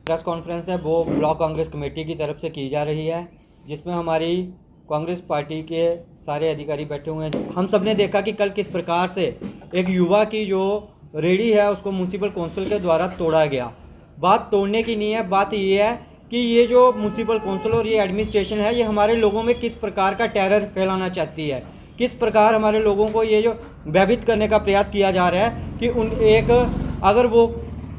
Press conference है वो block Congress committee की तरफ से की जा रही है, जिसमें हमारी कांग्रेस पार्टी के सारे अधिकारी बैठे हुए हैं। हम सब ने देखा कि कल किस प्रकार से एक युवा की जो रेडी है उसको म्यूनसिपल काउंसिल के द्वारा तोड़ा गया। बात तोड़ने की नहीं है, बात ये है कि ये जो म्यूनसिपल काउंसिल और ये एडमिनिस्ट्रेशन है, ये हमारे लोगों में किस प्रकार का टेरर फैलाना चाहती है, किस प्रकार हमारे लोगों को ये जो भयभीत करने का प्रयास किया जा रहा है कि अगर वो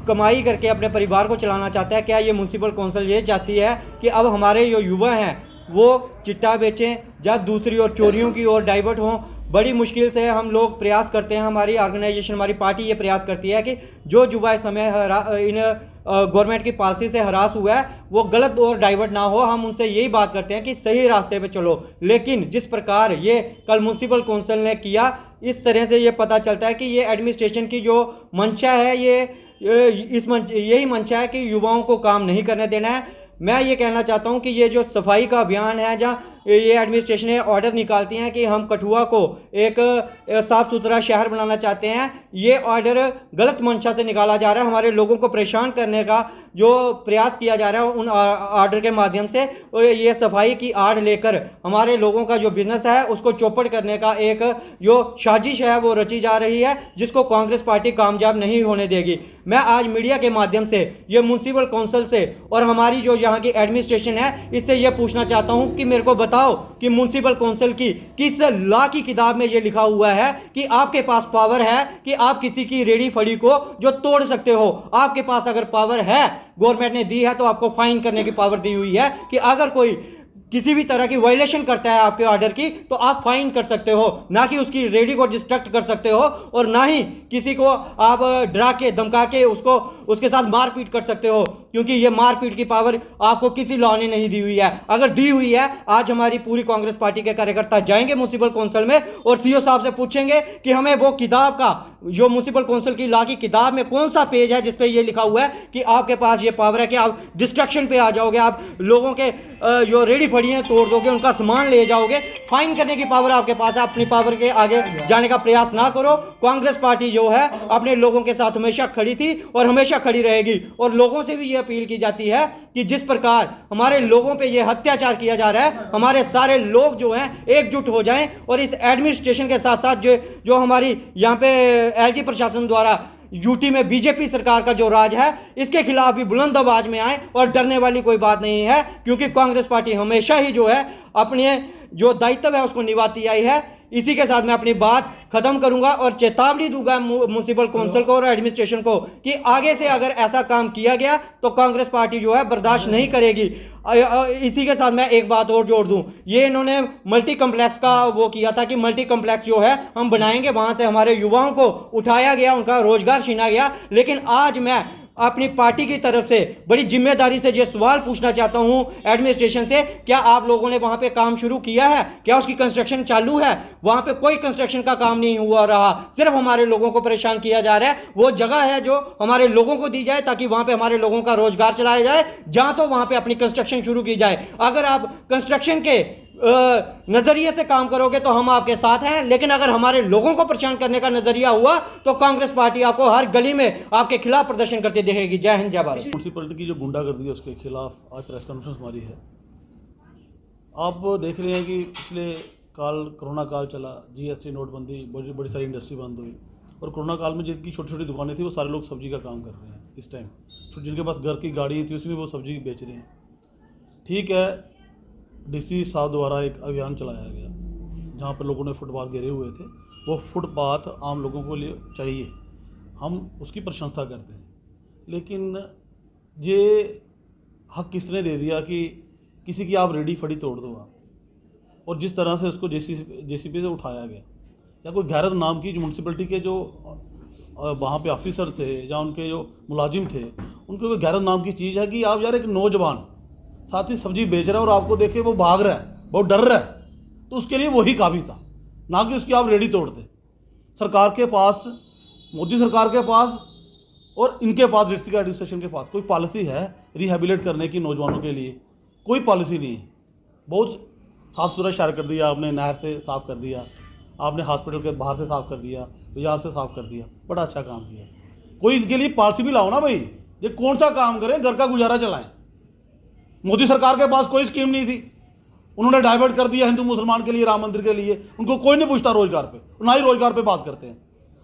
कमाई करके अपने परिवार को चलाना चाहता है, क्या ये म्यूनसिपल काउंसिल ये चाहती है कि अब हमारे जो युवा हैं वो चिट्टा बेचें या दूसरी ओर चोरियों की ओर डाइवर्ट हों। बड़ी मुश्किल से हम लोग प्रयास करते हैं, हमारी ऑर्गेनाइजेशन, हमारी पार्टी ये प्रयास करती है कि जो युवा इस समय इन गवर्नमेंट की पॉलिसी से हरास हुआ है वो गलत और डाइवर्ट ना हो। हम उनसे यही बात करते हैं कि सही रास्ते पे चलो, लेकिन जिस प्रकार ये कल म्यूनसिपल काउंसिल ने किया, इस तरह से ये पता चलता है कि ये एडमिनिस्ट्रेशन की जो मंशा है यही मंशा है कि युवाओं को काम नहीं करने देना है। मैं ये कहना चाहता हूँ कि ये जो सफाई का अभियान है, जहाँ ये एडमिनिस्ट्रेशन ऑर्डर निकालती हैं कि हम कठुआ को एक साफ़ सुथरा शहर बनाना चाहते हैं, ये ऑर्डर गलत मंशा से निकाला जा रहा है। हमारे लोगों को परेशान करने का जो प्रयास किया जा रहा है उन ऑर्डर के माध्यम से, ये सफाई की आड़ लेकर हमारे लोगों का जो बिजनेस है उसको चौपट करने का एक जो साजिश है वो रची जा रही है, जिसको कांग्रेस पार्टी कामयाब नहीं होने देगी। मैं आज मीडिया के माध्यम से ये म्यूनसिपल काउंसिल से और हमारी जो यहाँ की एडमिनिस्ट्रेशन है इससे ये पूछना चाहता हूँ कि मेरे को बताओ कि म्यूनसिपल काउंसिल की किस लॉ की किताब में ये लिखा हुआ है कि आपके पास पावर है कि आप किसी की रेडी फड़ी को जो तोड़ सकते हो। आपके पास अगर पावर है, गवर्नमेंट ने दी है, तो आपको फाइन करने की पावर दी हुई है कि अगर कोई किसी भी तरह की वायलेशन करता है आपके ऑर्डर की तो आप फाइन कर सकते हो, ना कि उसकी रेडी को डिस्ट्रक्ट कर सकते हो, और ना ही किसी को आप डरा के धमका के उसके साथ मारपीट कर सकते हो, क्योंकि ये मारपीट की पावर आपको किसी लॉ ने नहीं दी हुई है। अगर दी हुई है, आज हमारी पूरी कांग्रेस पार्टी के कार्यकर्ता जाएंगे म्यूनसिपल काउंसिल में और सीओ साहब से पूछेंगे कि हमें वो किताब का, जो म्यूनसिपल काउंसिल की लॉ की किताब में कौन सा पेज है जिसपे ये लिखा हुआ है कि आपके पास ये पावर है कि आप डिस्ट्रक्शन पे आ जाओगे, आप लोगों के जो रेडी फड़ी हैं तोड़ दोगे, उनका सामान ले जाओगे, फाइन करने की पावर आपके पास है। अपनी पावर के आगे जाने का प्रयास ना करो। कांग्रेस पार्टी जो है अपने लोगों के साथ हमेशा खड़ी थी और हमेशा खड़ी रहेगी, और लोगों से भी ये अपील की जाती है कि जिस प्रकार हमारे लोगों पे ये अत्याचार किया जा रहा है, हमारे सारे लोग जो हैं एकजुट हो जाएं और इस एडमिनिस्ट्रेशन के साथ साथ जो हमारी यहाँ पे एलजी प्रशासन द्वारा यूटी में बीजेपी सरकार का जो राज है, इसके खिलाफ भी बुलंद आवाज में आए, और डरने वाली कोई बात नहीं है, क्योंकि कांग्रेस पार्टी हमेशा ही जो है अपने जो दायित्व है उसको निभाती आई है। इसी के साथ मैं अपनी बात खत्म करूंगा और चेतावनी दूंगा म्यूनसिपल काउंसिल को और एडमिनिस्ट्रेशन को कि आगे से अगर ऐसा काम किया गया तो कांग्रेस पार्टी जो है बर्दाश्त नहीं करेगी। इसी के साथ मैं एक बात और जोड़ दूं, ये इन्होंने मल्टी कम्प्लेक्स का वो किया था कि मल्टी कम्प्लेक्स जो है हम बनाएंगे, वहां से हमारे युवाओं को उठाया गया, उनका रोजगार छीना गया। लेकिन आज मैं अपनी पार्टी की तरफ से बड़ी जिम्मेदारी से ये सवाल पूछना चाहता हूं एडमिनिस्ट्रेशन से, क्या आप लोगों ने वहां पे काम शुरू किया है? क्या उसकी कंस्ट्रक्शन चालू है? वहां पे कोई कंस्ट्रक्शन का काम नहीं हुआ रहा, सिर्फ हमारे लोगों को परेशान किया जा रहा है। वो जगह है जो हमारे लोगों को दी जाए ताकि वहां पे हमारे लोगों का रोजगार चलाया जाए, जहां तो वहां पे अपनी कंस्ट्रक्शन शुरू की जाए। अगर आप कंस्ट्रक्शन के नजरिए से काम करोगे तो हम आपके साथ हैं, लेकिन अगर हमारे लोगों को परेशान करने का नजरिया हुआ तो कांग्रेस पार्टी आपको हर गली में आपके खिलाफ प्रदर्शन करती दिखेगी। जय हिंद, जय भारत। म्यूनसिपलिटी की जो गुंडागर्दी है उसके खिलाफ आज प्रेस कॉन्फ्रेंस हमारी है। आप देख रहे हैं कि पिछले काल कोरोना काल चला, जीएसटी नोटबंदी, बड़ी बड़ी सारी इंडस्ट्री बंद हुई, और कोरोना काल में जिनकी छोटी छोटी दुकानें थी वो सारे लोग सब्जी का काम कर रहे हैं इस टाइम। जिनके पास घर की गाड़ी थी उसमें वो सब्जी बेच रहे हैं। ठीक है, डीसी साहब द्वारा एक अभियान चलाया गया जहाँ पर लोगों ने फुटपाथ घेरे हुए थे, वो फुटपाथ आम लोगों को लिए चाहिए, हम उसकी प्रशंसा करते हैं। लेकिन ये हक किसने दे दिया कि किसी की आप रेडी फड़ी तोड़ दो आप, और जिस तरह से उसको जेसीबी से उठाया गया, या कोई गैरत नाम की जो म्यूनसिपलिटी के जो वहाँ पे ऑफिसर थे या उनके जो मुलाजिम थे, उनको कोई गैरत नाम की चीज़ है कि आप यार एक नौजवान साथ ही सब्जी बेच रहा है और आपको देखे वो भाग रहा है, बहुत डर रहा है, तो उसके लिए वही काफ़ी था, ना कि उसकी आप रेडी तोड़ते। सरकार के पास, मोदी सरकार के पास और इनके पास, डिस्ट्रिक्ट एडमिनिस्ट्रेशन के पास कोई पॉलिसी है रिहेबिलिट करने की नौजवानों के लिए? कोई पॉलिसी नहीं है। बहुत साफ़ सुथरा शहर कर दिया आपने, नहर से साफ़ कर दिया आपने, हॉस्पिटल के बाहर से साफ़ कर दिया, बाजार से साफ़ कर दिया, बड़ा अच्छा काम किया। कोई इनके लिए पॉलिसी भी लाओ ना भाई, ये कौन सा काम करें, घर का गुजारा चलाएं। मोदी सरकार के पास कोई स्कीम नहीं थी, उन्होंने डाइवर्ट कर दिया हिंदू मुसलमान के लिए, राम मंदिर के लिए, उनको कोई नहीं पूछता रोजगार पे, ना ही रोजगार पे बात करते हैं।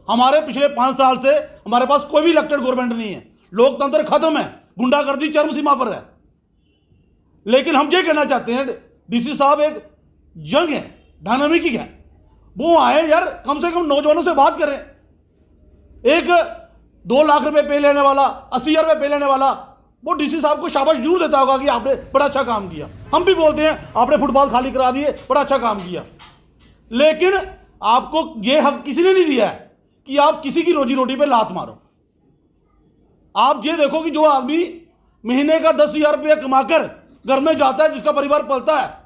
हमारे पिछले 5 साल से हमारे पास कोई भी इलेक्टेड गवर्नमेंट नहीं है, लोकतंत्र खत्म है, गुंडागर्दी चरम सीमा पर है। लेकिन हम ये कहना चाहते हैं, डीसी साहब एक यंग है, डायनामिक है, वो आए यार, कम से कम नौजवानों से बात करें। एक 2 लाख रुपए पे लेने वाला, 80,000 रुपए पे लेने वाला, वो डीसी साहब को शाबाश जरूर देता होगा कि आपने बड़ा अच्छा काम किया। हम भी बोलते हैं आपने फुटपाथ खाली करा दिए, बड़ा अच्छा काम किया। लेकिन आपको यह हक किसी ने नहीं दिया है कि आप किसी की रोजी रोटी पे लात मारो। आप ये देखो कि जो आदमी महीने का 10,000 रुपया कमाकर घर में जाता है, जिसका परिवार पलता है,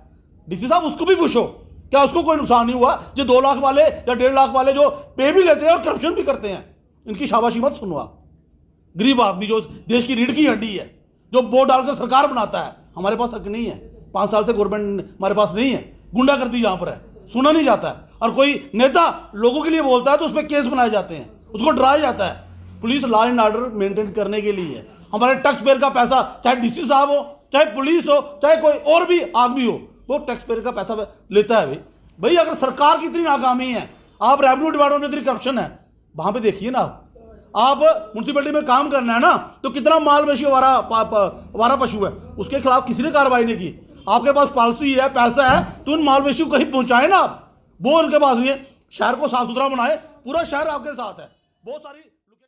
डीसी साहब उसको भी पूछो, क्या उसको कोई नुकसान नहीं हुआ? जो 2 लाख वाले या 1.5 लाख वाले जो पे भी लेते हैं और करप्शन भी करते हैं, इनकी शाबाशी मत सुनो आप। गरीब आदमी जो देश की रीढ़ की हड्डी है, जो वोट डालकर सरकार बनाता है, हमारे पास हक नहीं है। 5 साल से गवर्नमेंट हमारे पास नहीं है, गुंडागर्दी यहां पर है, सुना नहीं जाता है। और कोई नेता लोगों के लिए बोलता है तो उस पर केस बनाए जाते हैं, उसको डराया जाता है। Police law and order maintain करने के लिए है। हमारे टैक्स पेयर का पैसा, चाहे डीसी साहब हो, चाहे पुलिस हो, चाहे कोई और भी आदमी हो, वो टैक्स पेयर का पैसा लेता है। भाई अगर सरकार की इतनी नाकामी है, आप रेवेन्यू डिपार्टमेंट में इतनी करप्शन है, वहां पे देखिए ना। आप म्यूनसिपैलिटी में काम करना है ना, तो कितना माल मवेशी वारा पशु है, उसके खिलाफ किसी ने कार्रवाई नहीं की। आपके पास पॉलिसी है, पैसा है, तो उन माल मवेशी को कहीं पहुंचाए ना आप, वो उनके पास नहीं है। शहर को साफ सुथरा बनाए, पूरा शहर आपके साथ है। बहुत सारी